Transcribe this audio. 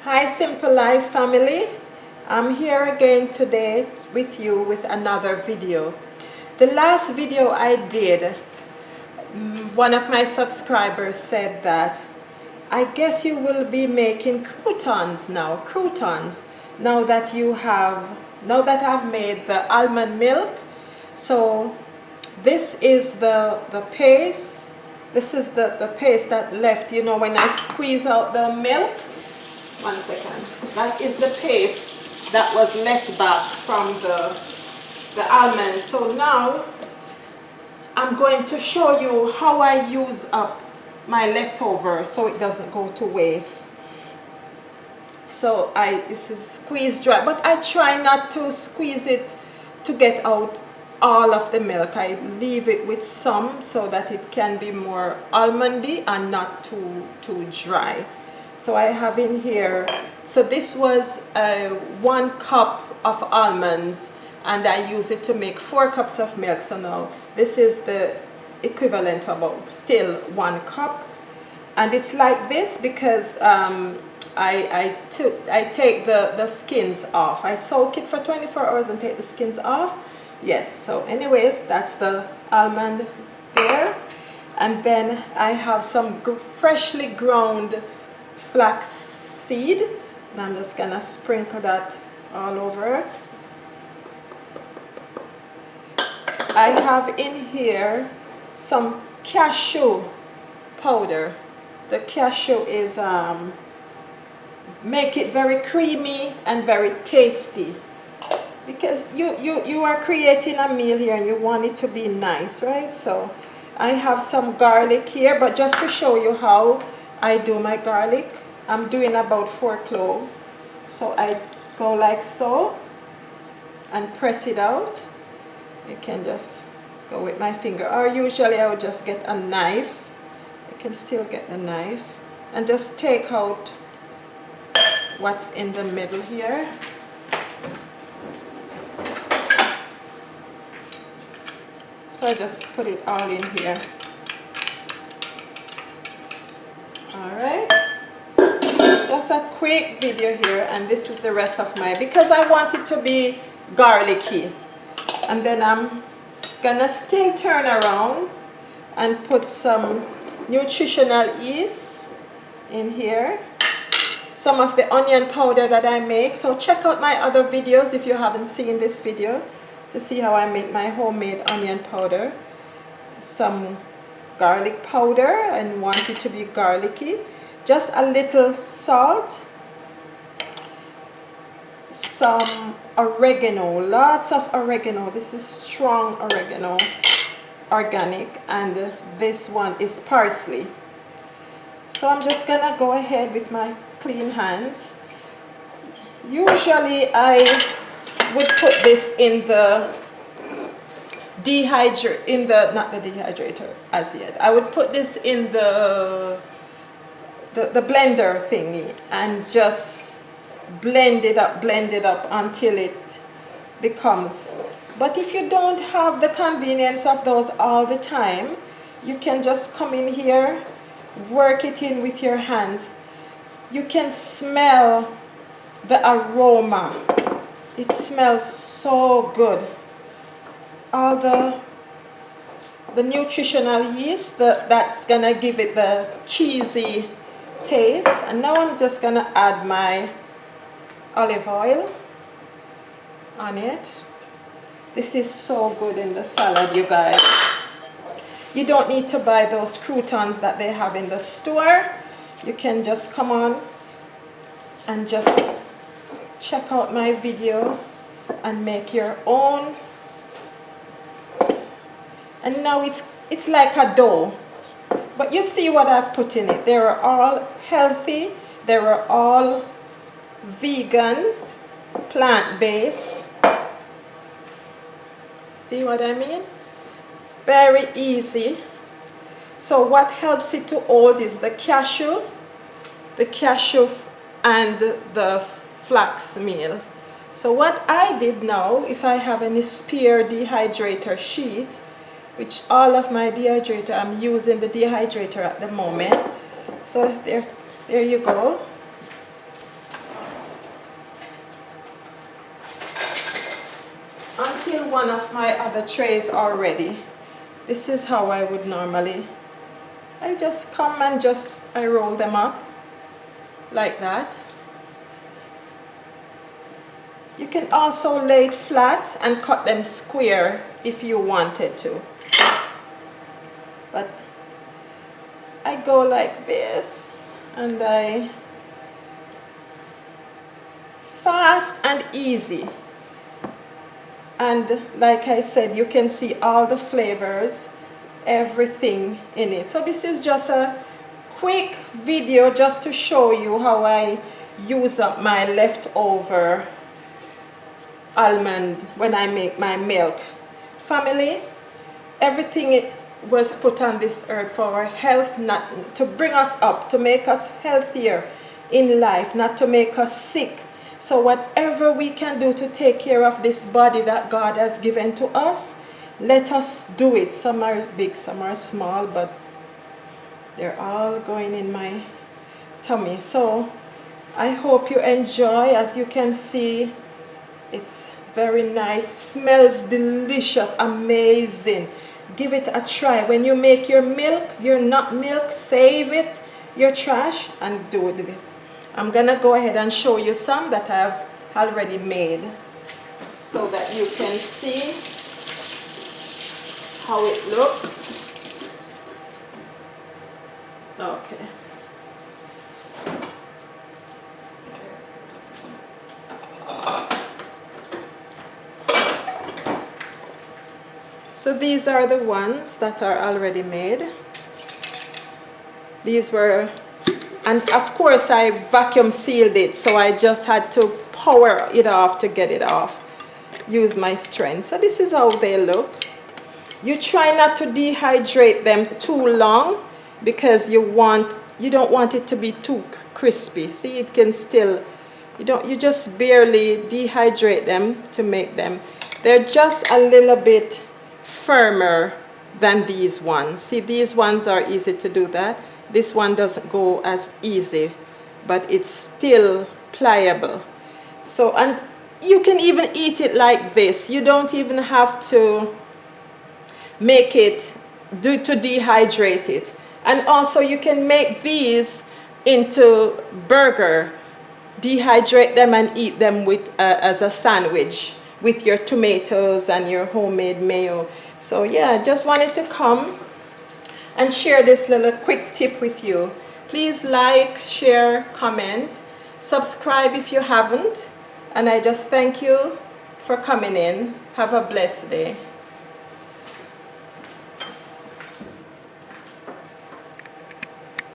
Hi Simple Life family, I'm here again today with you with another video. The last video I did, one of my subscribers said that I guess you will be making croutons now, now that I've made the almond milk. So this is the paste. This is the paste that left, you know, when I squeeze out the milk. One second. That is the paste that was left back from the almond. So now I'm going to show you how I use up my leftover so it doesn't go to waste. So this is squeeze dry, but I try not to squeeze it to get out all of the milk. I leave it with some so that it can be more almondy and not too dry. So I have in here, so this was 1 cup of almonds and I use it to make 4 cups of milk. So now this is the equivalent of about still 1 cup. And it's like this because I take the skins off. I soak it for 24 hours and take the skins off. Yes, so anyways, that's the almond there. And then I have some freshly ground flaxseed, and I'm just gonna sprinkle that all over. I have in here some cashew powder. The cashew is make it very creamy and very tasty, because you are creating a meal here and you want it to be nice, right? So I have some garlic here, but just to show you how I do my garlic, I'm doing about 4 cloves. So I go like so and press it out. You can just go with my finger, or usually I would just get a knife. You can still get the knife and just take out what's in the middle here. So I just put it all in here. Alright, just a quick video here, and this is the rest of my, because I want it to be garlicky. And then I'm gonna still turn around and put some nutritional yeast in here, some of the onion powder that I make. So check out my other videos if you haven't seen this video to see how I make my homemade onion powder. Some garlic powder and want it to be garlicky. Just a little salt, some oregano, lots of oregano. This is strong oregano, organic, and this one is parsley. So I'm just gonna go ahead with my clean hands. Usually I would put this in the not the dehydrator as yet. I would put this in the blender thingy and just blend it up until it becomes. But if you don't have the convenience of those all the time, you can just come in here, work it in with your hands. You can smell the aroma. It smells so good. All the nutritional yeast, that's gonna give it the cheesy taste. And now I'm just gonna add my olive oil on it. This is so good in the salad, you guys. You don't need to buy those croutons that they have in the store. You can just come on and just check out my video and make your own. And now it's like a dough, but you see what I've put in it. They are all healthy, they are all vegan, plant-based. See what I mean? Very easy. So what helps it to hold is the cashew and the flax meal. So what I did now, if I have any spare dehydrator sheet, which all of my dehydrator, I'm using the dehydrator at the moment. So there you go. one of my other trays already. This is how I would normally, I just come and I roll them up like that. You can also lay it flat and cut them square if you wanted to. But I go like this, and fast and easy. And like I said, you can see all the flavors, everything in it. So this is just a quick video just to show you how I use up my leftover almond when I make my milk. Family, everything was put on this earth for our health, not to bring us up, to make us healthier in life, not to make us sick. So whatever we can do to take care of this body that God has given to us, let us do it. Some are big, some are small, but they're all going in my tummy. So I hope you enjoy. As you can see, it's very nice, smells delicious, amazing. Give it a try. When you make your milk, your nut milk, save it, your trash, and do this. I'm gonna go ahead and show you some that I've already made so that you can see how it looks. Okay. So these are the ones that are already made. These were, and of course I vacuum sealed it, so I just had to power it off to get it off. Use my strength. So this is how they look. You try not to dehydrate them too long because you don't want it to be too crispy. See, it can still, you just barely dehydrate them to make them. They're just a little bit firmer than these ones. See, these ones are easy to do that. This one doesn't go as easy, but it's still pliable. So, and you can even eat it like this. You don't even have to make it to dehydrate it. And also you can make these into burger, dehydrate them and eat them with as a sandwich with your tomatoes and your homemade mayo. So yeah, just wanted to come and share this little quick tip with you. Please like, share, comment, subscribe if you haven't, and I just thank you for coming in. Have a blessed day.